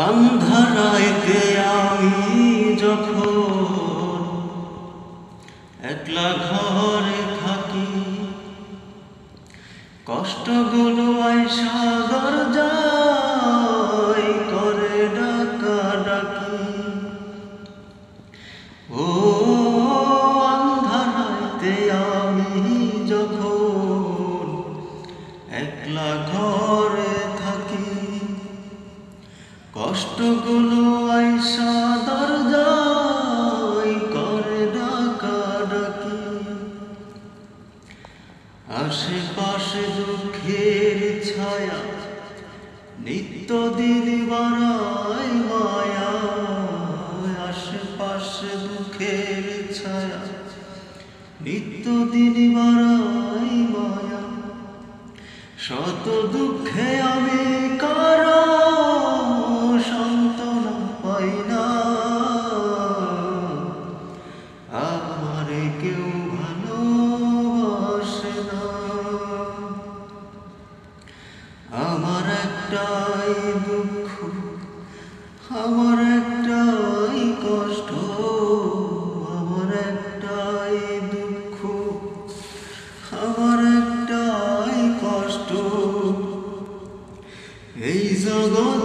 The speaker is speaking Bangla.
আন্ধারাইতে আমি যখন একলা ঘরে থাকি, কষ্টগুলো আইসা দরজায় করে ডাকাডাকি। ও আন্ধারাইতে আমি যখন একলা ঘরে থাকি, কষ্টগুলো আইসা দরজায় করে ডাকাডাকি। আশেপাশে দুঃখের ছায়া নিত্যদিন বাড়ায় মায়া, আশেপাশে দুঃখের ছায়া নিত্যদিন বাড়ায় মায়া। শত দুঃখে আমি কারো সান্ত্বনা পাই না, আমারে কেউ ভালোবাসে না। আমার একটাই দুঃখ, আমার একটাই কষ্ট, আমার একটাই দুঃখ, আমার একটাই কষ্ট। এই জগৎ